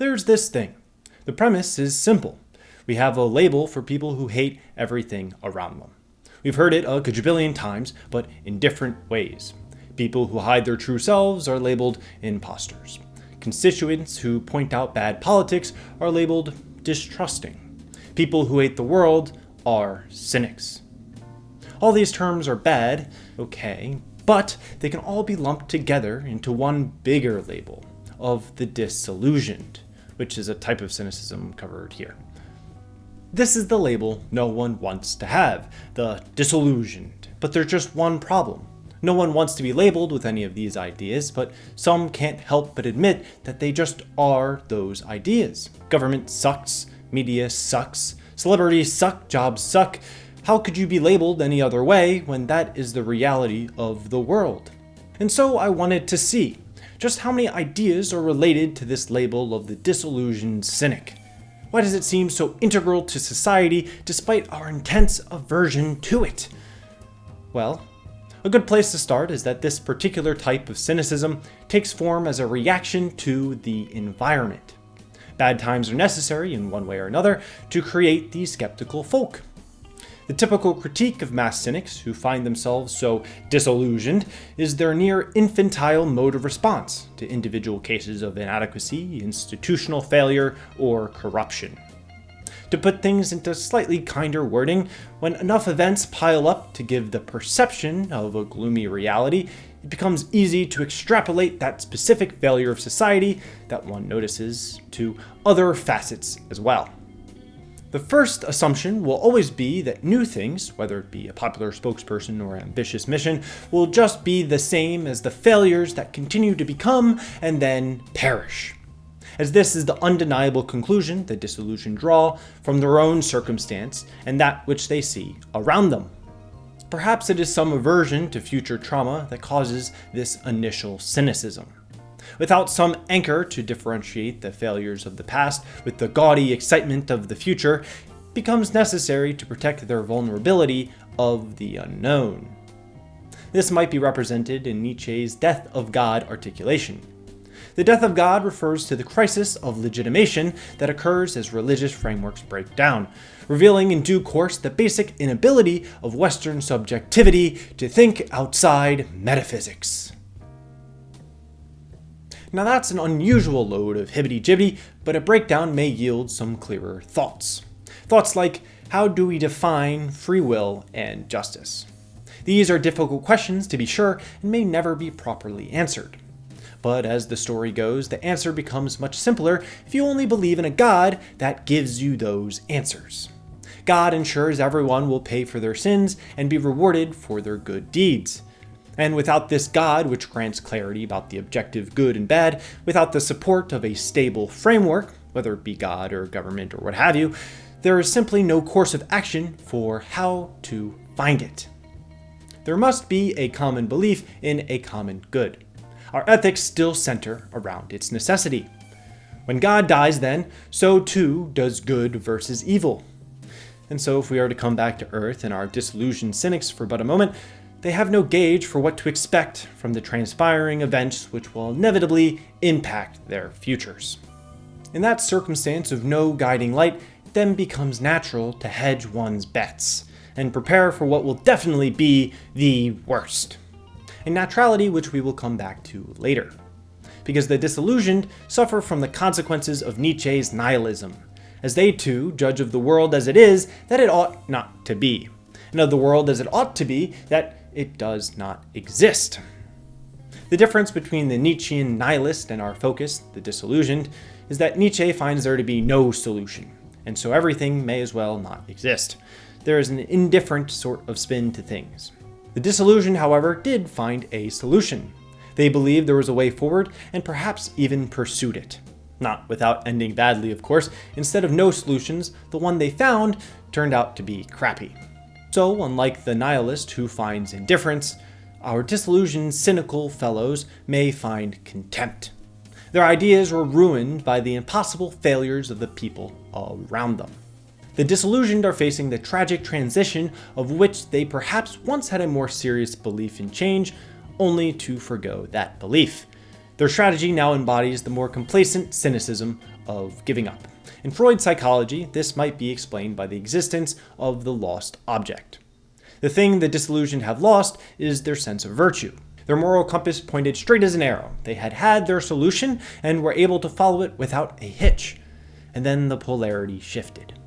There's this thing. The premise is simple. We have a label for people who hate everything around them. We've heard it a gajillion times, but in different ways. People who hide their true selves are labeled imposters. Constituents who point out bad politics are labeled distrusting. People who hate the world are cynics. All these terms are bad, okay, but they can all be lumped together into one bigger label of the disillusioned, which is a type of cynicism covered here. This is the label no one wants to have, the disillusioned. But there's just one problem. No one wants to be labeled with any of these ideas, but some can't help but admit that they just are those ideas. Government sucks, media sucks, celebrities suck, jobs suck. How could you be labeled any other way when that is the reality of the world? And so I wanted to see just how many ideas are related to this label of the disillusioned cynic. Why does it seem so integral to society despite our intense aversion to it? Well, a good place to start is that this particular type of cynicism takes form as a reaction to the environment. Bad times are necessary in one way or another to create the skeptical folk. The typical critique of mass cynics who find themselves so disillusioned is their near infantile mode of response to individual cases of inadequacy, institutional failure, or corruption. To put things into slightly kinder wording, when enough events pile up to give the perception of a gloomy reality, it becomes easy to extrapolate that specific failure of society that one notices to other facets as well. The first assumption will always be that new things, whether it be a popular spokesperson or ambitious mission, will just be the same as the failures that continue to become and then perish. As this is the undeniable conclusion the disillusioned draw from their own circumstance and that which they see around them. Perhaps it is some aversion to future trauma that causes this initial cynicism. Without some anchor to differentiate the failures of the past with the gaudy excitement of the future, it becomes necessary to protect their vulnerability of the unknown. This might be represented in Nietzsche's death of God articulation. The death of God refers to the crisis of legitimation that occurs as religious frameworks break down, revealing in due course the basic inability of Western subjectivity to think outside metaphysics. Now that's an unusual load of hibbity-jibbity, but a breakdown may yield some clearer thoughts. Thoughts like, how do we define free will and justice? These are difficult questions to be sure and may never be properly answered. But as the story goes, the answer becomes much simpler if you only believe in a God that gives you those answers. God ensures everyone will pay for their sins and be rewarded for their good deeds. And without this God, which grants clarity about the objective good and bad, without the support of a stable framework, whether it be God or government or what have you, there is simply no course of action for how to find it. There must be a common belief in a common good. Our ethics still center around its necessity. When God dies then, so too does good versus evil. And so if we are to come back to earth and our disillusioned cynics for but a moment, they have no gauge for what to expect from the transpiring events which will inevitably impact their futures. In that circumstance of no guiding light, it then becomes natural to hedge one's bets and prepare for what will definitely be the worst. A naturality which we will come back to later. Because the disillusioned suffer from the consequences of Nietzsche's nihilism, as they too judge of the world as it is that it ought not to be, and of the world as it ought to be that it does not exist. The difference between the Nietzschean nihilist and our focus, the disillusioned, is that Nietzsche finds there to be no solution, and so everything may as well not exist. There is an indifferent sort of spin to things. The disillusioned, however, did find a solution. They believed there was a way forward and perhaps even pursued it. Not without ending badly, of course. Instead of no solutions, the one they found turned out to be crappy. So, unlike the nihilist who finds indifference, our disillusioned, cynical fellows may find contempt. Their ideas were ruined by the impossible failures of the people around them. The disillusioned are facing the tragic transition of which they perhaps once had a more serious belief in change, only to forgo that belief. Their strategy now embodies the more complacent cynicism of giving up. In Freud's psychology, this might be explained by the existence of the lost object. The thing the disillusioned have lost is their sense of virtue. Their moral compass pointed straight as an arrow. They had had their solution and were able to follow it without a hitch. And then the polarity shifted.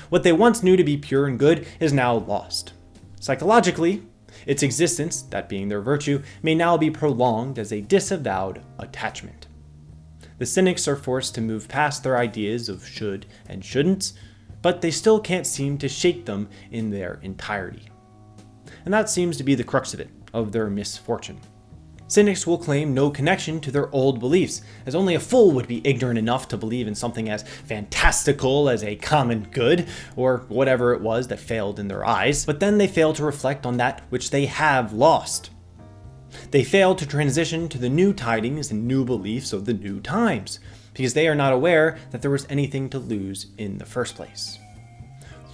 What they once knew to be pure and good is now lost. Psychologically, its existence, that being their virtue, may now be prolonged as a disavowed attachment. The cynics are forced to move past their ideas of should and shouldn'ts, but they still can't seem to shake them in their entirety. And that seems to be the crux of it, of their misfortune. Cynics will claim no connection to their old beliefs, as only a fool would be ignorant enough to believe in something as fantastical as a common good, or whatever it was that failed in their eyes, but then they fail to reflect on that which they have lost. They fail to transition to the new tidings and new beliefs of the new times, because they are not aware that there was anything to lose in the first place.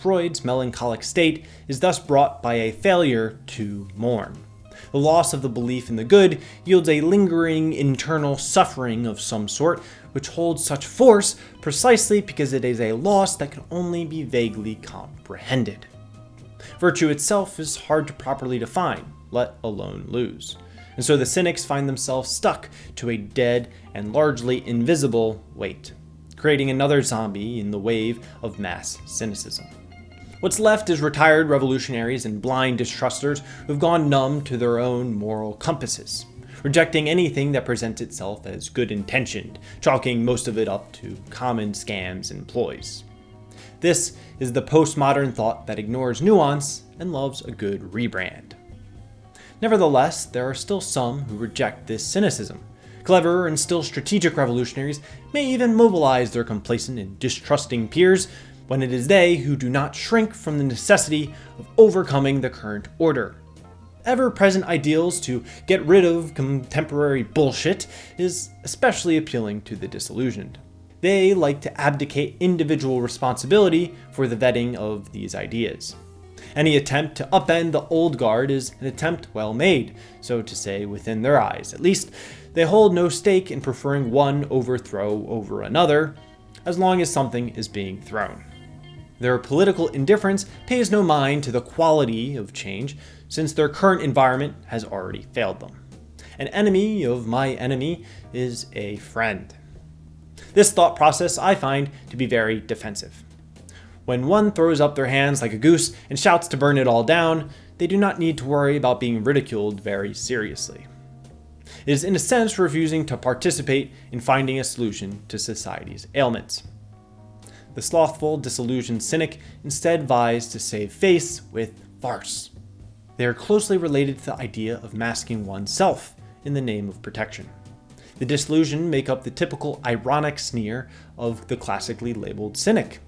Freud's melancholic state is thus brought by a failure to mourn. The loss of the belief in the good yields a lingering internal suffering of some sort, which holds such force precisely because it is a loss that can only be vaguely comprehended. Virtue itself is hard to properly define, let alone lose. And so the cynics find themselves stuck to a dead and largely invisible weight, creating another zombie in the wave of mass cynicism. What's left is retired revolutionaries and blind distrusters who've gone numb to their own moral compasses, rejecting anything that presents itself as good-intentioned, chalking most of it up to common scams and ploys. This is the postmodern thought that ignores nuance and loves a good rebrand. Nevertheless, there are still some who reject this cynicism. Clever and still strategic revolutionaries may even mobilize their complacent and distrusting peers when it is they who do not shrink from the necessity of overcoming the current order. Ever-present ideals to get rid of contemporary bullshit is especially appealing to the disillusioned. They like to abdicate individual responsibility for the vetting of these ideas. Any attempt to upend the old guard is an attempt well made, so to say, within their eyes. At least, they hold no stake in preferring one overthrow over another, as long as something is being thrown. Their political indifference pays no mind to the quality of change, since their current environment has already failed them. An enemy of my enemy is a friend. This thought process I find to be very defensive. When one throws up their hands like a goose and shouts to burn it all down, they do not need to worry about being ridiculed very seriously. It is in a sense refusing to participate in finding a solution to society's ailments. The slothful, disillusioned cynic instead vies to save face with farce. They are closely related to the idea of masking oneself in the name of protection. The disillusioned make up the typical ironic sneer of the classically labeled cynic.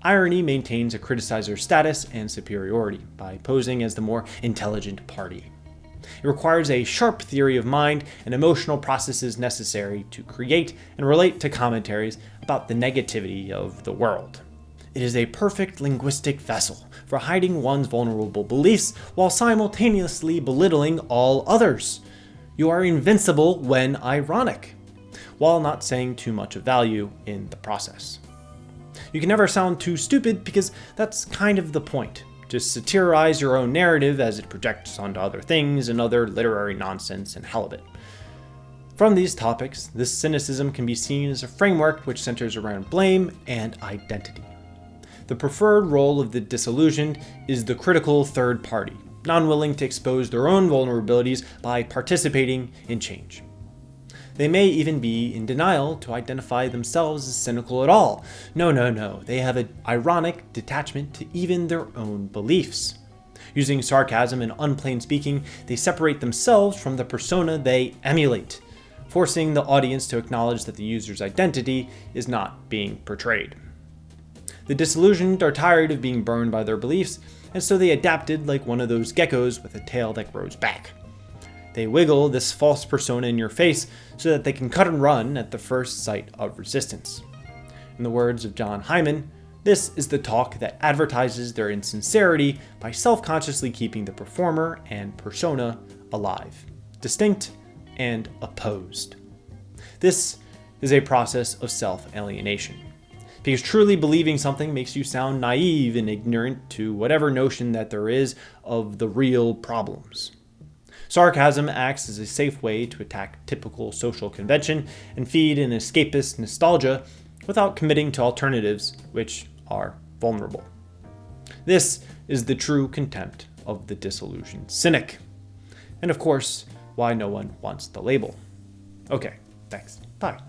Irony maintains a criticizer's status and superiority by posing as the more intelligent party. It requires a sharp theory of mind and emotional processes necessary to create and relate to commentaries about the negativity of the world. It is a perfect linguistic vessel for hiding one's vulnerable beliefs while simultaneously belittling all others. You are invincible when ironic, while not saying too much of value in the process. You can never sound too stupid because that's kind of the point. Just satirize your own narrative as it projects onto other things and other literary nonsense and halibut. From these topics, this cynicism can be seen as a framework which centers around blame and identity. The preferred role of the disillusioned is the critical third party, non-willing to expose their own vulnerabilities by participating in change. They may even be in denial to identify themselves as cynical at all. No, they have an ironic detachment to even their own beliefs. Using sarcasm and unplain speaking, they separate themselves from the persona they emulate, forcing the audience to acknowledge that the user's identity is not being portrayed. The disillusioned are tired of being burned by their beliefs, and so they adapted like one of those geckos with a tail that grows back. They wiggle this false persona in your face so that they can cut and run at the first sight of resistance. In the words of John Hyman, this is the talk that advertises their insincerity by self-consciously keeping the performer and persona alive, distinct and opposed. This is a process of self-alienation, because truly believing something makes you sound naive and ignorant to whatever notion that there is of the real problems. Sarcasm acts as a safe way to attack typical social convention and feed an escapist nostalgia without committing to alternatives which are vulnerable. This is the true contempt of the disillusioned cynic. And of course, why no one wants the label. Okay, thanks. Bye.